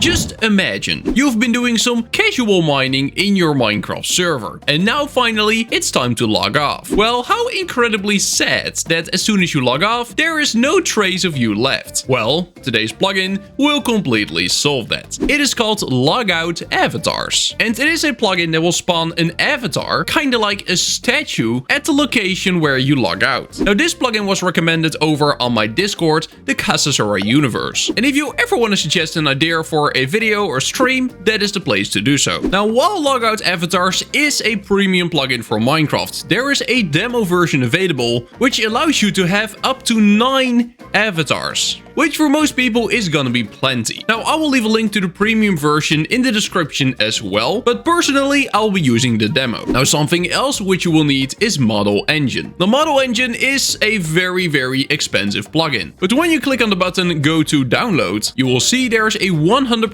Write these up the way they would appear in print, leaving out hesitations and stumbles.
Just imagine, you've been doing some casual mining in your Minecraft server, and now finally it's time to log off. Well, how incredibly sad that as soon as you log off, there is no trace of you left. Well, today's plugin will completely solve that. It is called LogoutAvatars, and it is a plugin that will spawn an avatar, kinda like a statue, at the location where you log out. Now, this plugin was recommended over on my Discord, the Casasora universe. And if you ever want to suggest an idea for a video or stream, that is the place to do so. Now, while LogoutAvatars is a premium plugin for Minecraft, there is a demo version available, which allows you to have up to 9 avatars, which for most people is gonna be plenty. Now, I will leave a link to the premium version in the description as well, but personally, I'll be using the demo. Now, something else which you will need is Model Engine. The Model Engine is a very expensive plugin, but when you click on the button Go to Download, you will see there's a 100%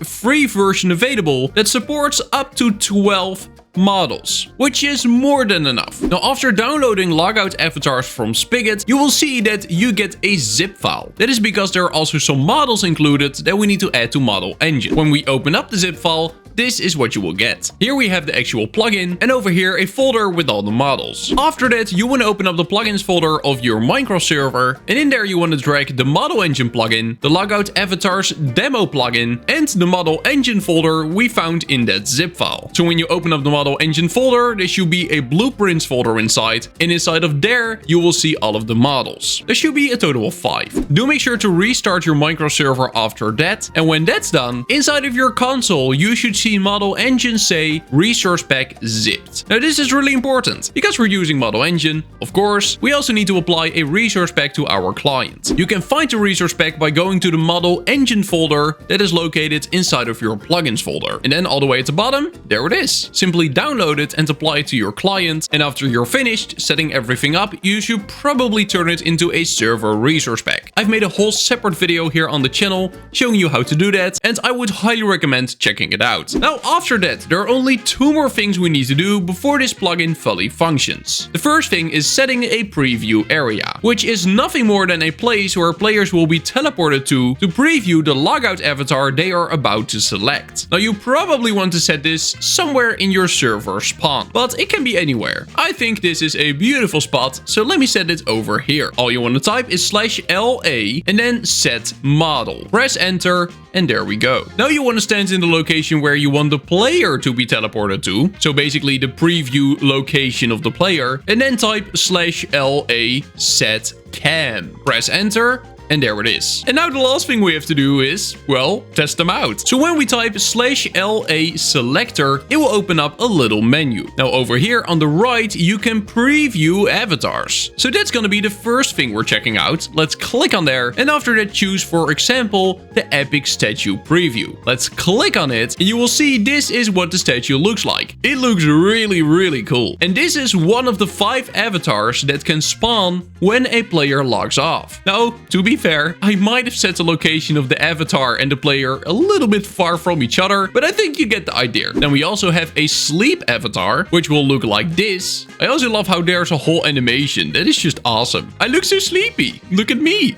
free version available that supports up to 12 models, which is more than enough. Now, after downloading LogoutAvatars from Spigot, you will see that you get a zip file. That is because there are also some models included that we need to add to Model Engine. When we open up the zip file, this is what you will get. Here we have the actual plugin, and over here a folder with all the models. After that, you want to open up the plugins folder of your Minecraft server, and in there you want to drag the Model Engine plugin, the LogoutAvatars demo plugin, and the Model Engine folder we found in that zip file. So when you open up the Model Engine folder, there should be a blueprints folder inside, and inside of there you will see all of the models. There should be a total of 5. Do make sure to restart your Minecraft server after that, and when that's done, inside of your console you should see Model Engine say resource pack zipped. Now, this is really important because we're using Model Engine. Of course, we also need to apply a resource pack to our client. You can find the resource pack by going to the Model Engine folder that is located inside of your plugins folder, and then all the way at the bottom, there it is. Simply download it and apply it to your client, and after you're finished setting everything up, you should probably turn it into a server resource pack. I've made a whole separate video here on the channel showing you how to do that, and I would highly recommend checking it out. Now, after that, there are only 2 more things we need to do before this plugin fully functions. The first thing is setting a preview area, which is nothing more than a place where players will be teleported to preview the logout avatar they are about to select. Now, you probably want to set this somewhere in your server spawn, but it can be anywhere. I think this is a beautiful spot, so let me set it over here. All you want to type is /LA and then set model. Press enter, and there we go. Now you want to stand in the location where you want the player to be teleported to, so basically the preview location of the player, and then type /LA set cam. Press enter, and there it is. And now the last thing we have to do is, well, test them out. So when we type /LA selector, it will open up a little menu. Now over here on the right, you can preview avatars. So that's gonna be the first thing we're checking out. Let's click on there, and after that choose, for example, the epic statue preview. Let's click on it, and you will see this is what the statue looks like. It looks really cool. And this is one of the 5 avatars that can spawn when a player logs off. Now, to be fair, I might have set the location of the avatar and the player a little bit far from each other, but I think you get the idea. Then we also have a sleep avatar, which will look like this. I also love how there's a whole animation. That is just awesome. I look so sleepy. Look at me.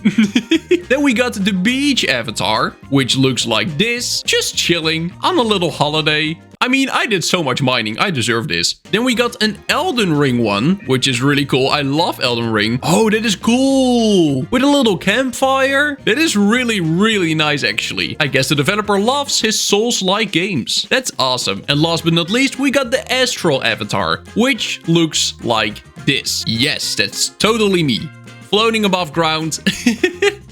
Then we got the beach avatar, which looks like this, just chilling on a little holiday. I mean, I did so much mining, I deserve this. Then we got an Elden Ring one, which is really cool. I love Elden Ring. Oh, that is cool. With a little campfire. That is really nice, actually. I guess the developer loves his Souls-like games. That's awesome. And last but not least, we got the Astral avatar, which looks like this. Yes, that's totally me. Floating above ground.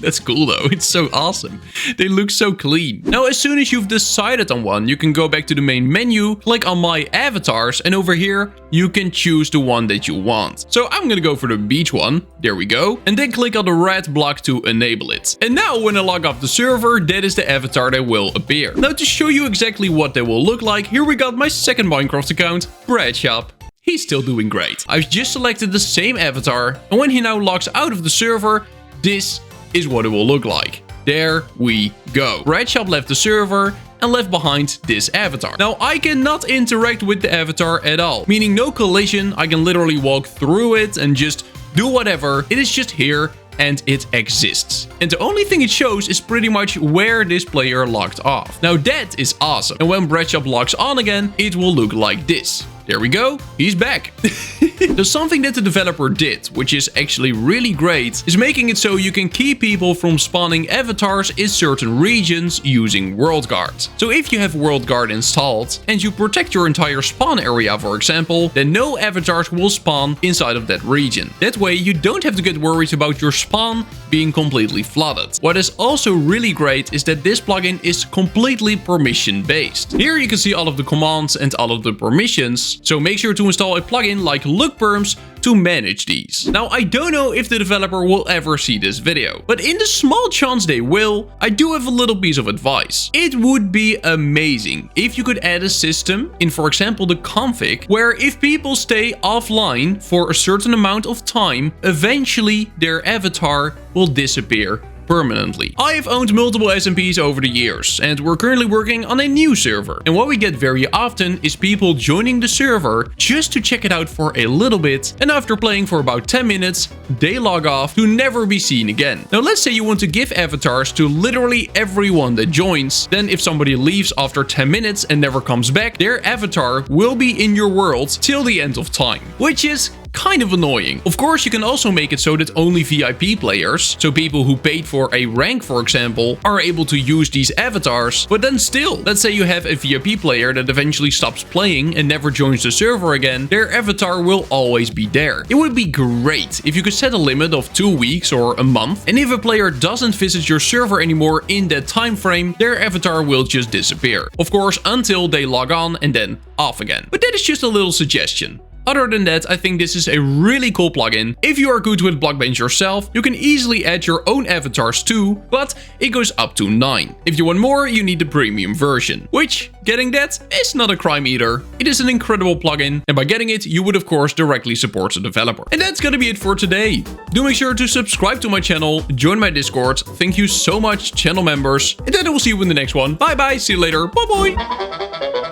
That's cool though, it's so awesome. They look so clean. Now, as soon as you've decided on one, you can go back to the main menu, click on my avatars, and over here, you can choose the one that you want. So I'm gonna go for the beach one, there we go, and then click on the red block to enable it. And now when I log off the server, that is the avatar that will appear. Now, to show you exactly what they will look like, here we got my second Minecraft account, Bradshop. He's still doing great. I've just selected the same avatar, and when he now logs out of the server, this is what it will look like. There we go. Bradshop left the server and left behind this avatar. Now, I cannot interact with the avatar at all, meaning no collision. I can literally walk through it and just do whatever. It is just here and it exists. And the only thing it shows is pretty much where this player logged off. Now that is awesome. And when Breadshop logs on again, it will look like this. There we go, he's back. So something that the developer did, which is actually really great, is making it so you can keep people from spawning avatars in certain regions using World Guard. So if you have World Guard installed and you protect your entire spawn area, for example, then no avatars will spawn inside of that region. That way you don't have to get worried about your spawn being completely flooded. What is also really great is that this plugin is completely permission based. Here you can see all of the commands and all of the permissions. So make sure to install a plugin like LookPerms to manage these. Now, I don't know if the developer will ever see this video, but in the small chance they will, I do have a little piece of advice. It would be amazing if you could add a system in, for example, the config, where if people stay offline for a certain amount of time, eventually their avatar will disappear permanently. I have owned multiple SMPs over the years, and we're currently working on a new server. And what we get very often is people joining the server just to check it out for a little bit, and after playing for about 10 minutes, they log off to never be seen again. Now let's say you want to give avatars to literally everyone that joins, then if somebody leaves after 10 minutes and never comes back, their avatar will be in your world till the end of time, which is kind of annoying. Of course, you can also make it so that only VIP players, so people who paid for a rank, for example, are able to use these avatars. But then still, let's say you have a VIP player that eventually stops playing and never joins the server again, their avatar will always be there. It would be great if you could set a limit of 2 weeks or a month, and if a player doesn't visit your server anymore in that time frame, their avatar will just disappear. Of course, until they log on and then off again. But that is just a little suggestion. Other than that, I think this is a really cool plugin. If you are good with BlockBench yourself, you can easily add your own avatars too, but it goes up to 9. If you want more, you need the premium version, which, getting that, is not a crime either. It is an incredible plugin, and by getting it, you would of course directly support the developer. And that's gonna be it for today. Do make sure to subscribe to my channel, join my Discord. Thank you so much, channel members, and then I will see you in the next one. Bye bye, see you later, bye bye.